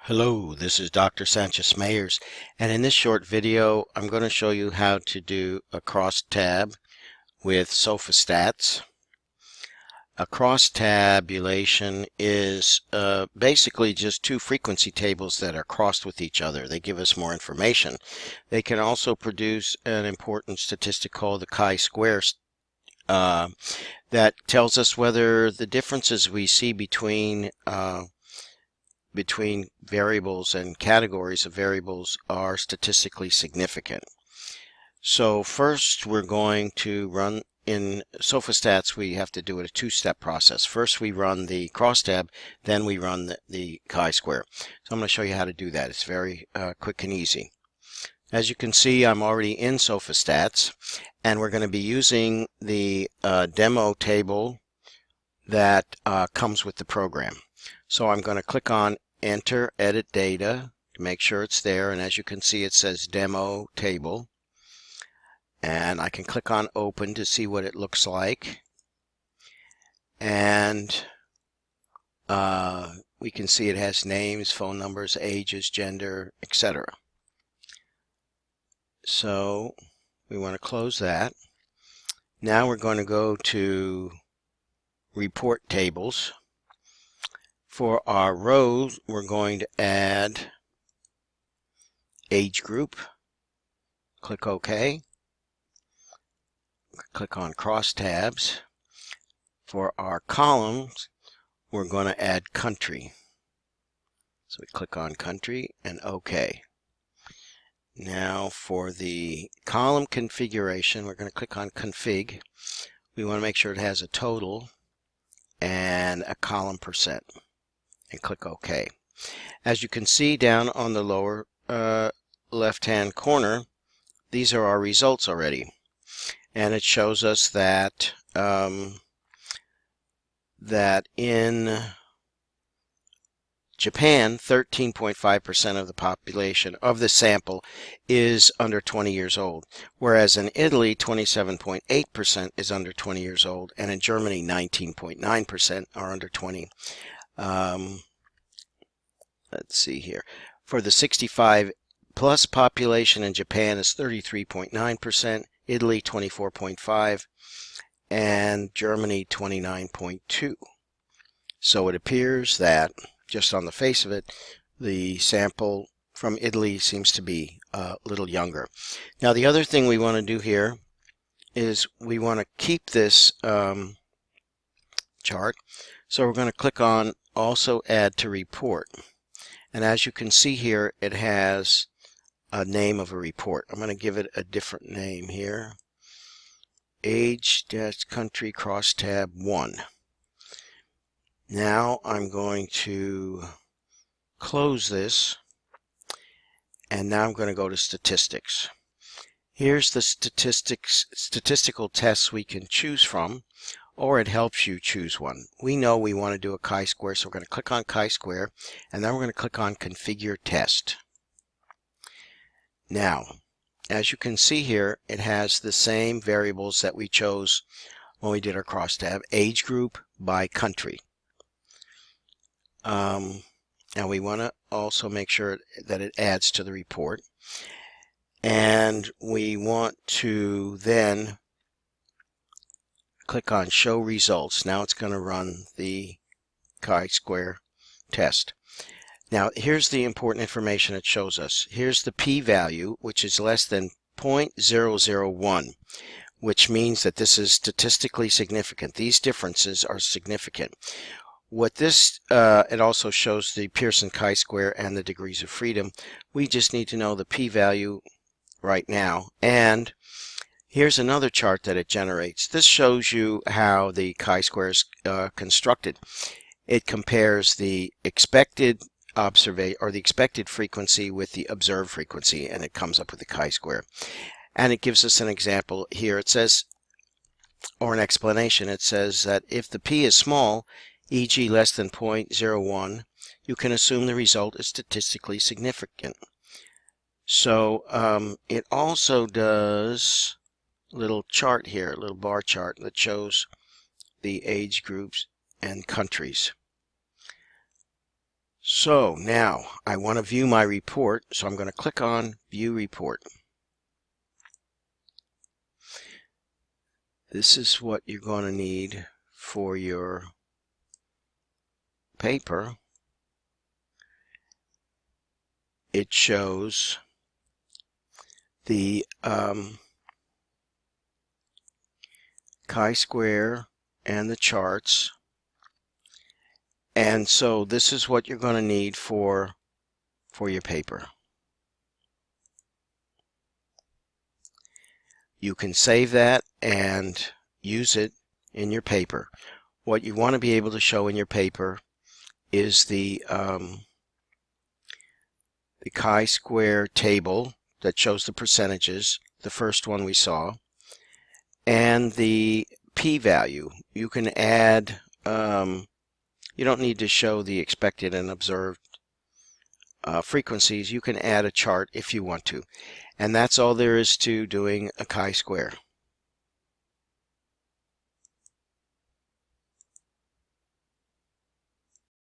Hello, this is Dr. Sanchez Mayers, and in this short video I'm going to show you how to do a cross-tab with SOFAstats. A cross-tabulation is basically just two frequency tables that are crossed with each other. They give us more information. They can also produce an important statistic called the chi-square that tells us whether the differences we see between variables and categories of variables are statistically significant. So first we're going to run in SOFAstats. We have to do it a two-step process. First we run the crosstab, then we run the chi-square. So I'm going to show you how to do that. It's very quick and easy. As you can see, I'm already in SOFAstats, and we're going to be using the demo table that comes with the program. So I'm going to click on Enter Edit Data to make sure it's there, and as you can see it says Demo Table, and I can click on Open to see what it looks like, and we can see it has names, phone numbers, ages, gender, etc. So we want to close that. Now we're going to go to Report Tables. For our rows, we're going to add age group. Click OK. Click on crosstabs. For our columns, we're going to add country. So we click on country and OK. Now for the column configuration, we're going to click on config. We want to make sure it has a total and a column percent, and click OK. As you can see down on the lower left-hand corner, these are our results already, and it shows us that in Japan, 13.5% of the population of the sample is under 20 years old, whereas in Italy, 27.8% is under 20 years old, and in Germany, 19.9% are under 20. Let's see here. For the 65 plus population in Japan is 33.9%, Italy 24.5%, and Germany 29.2%. So it appears that, just on the face of it, the sample from Italy seems to be a little younger. Now the other thing we want to do here is we want to keep this chart. So we're going to click on Also Add to Report. And as you can see here, it has a name of a report. I'm going to give it a different name here. Age-Country Crosstab 1. Now I'm going to close this, and now I'm going to go to Statistics. Here's the statistical tests we can choose from, or it helps you choose one. We know we want to do a chi-square, so we're going to click on chi-square, and then we're going to click on Configure Test. Now, as you can see here, it has the same variables that we chose when we did our crosstab, age group by country. Now we want to also make sure that it adds to the report, and we want to then click on Show Results. Now it's going to run the chi-square test. Now here's the important information it shows us. Here's the p-value, which is less than 0.001, which means that this is statistically significant. These differences are significant. What this, it also shows the Pearson chi-square and the degrees of freedom. We just need to know the p-value right now. And here's another chart that it generates. This shows you how the chi-square is constructed. It compares the expected expected frequency with the observed frequency, and it comes up with the chi-square. And it gives us an example here. It says, or an explanation, it says that if the p is small, e.g. less than 0.01, you can assume the result is statistically significant. So it also does a little chart here, a little bar chart that shows the age groups and countries. So now I want to view my report, so I'm going to click on View Report. This is what you're going to need for your paper. It shows the chi-square and the charts. And so this is what you're going to need for your paper. You can save that and use it in your paper. What you want to be able to show in your paper is the chi-square table that shows the percentages, the first one we saw, and the p-value. You can add, you don't need to show the expected and observed frequencies. You can add a chart if you want to. And that's all there is to doing a chi-square.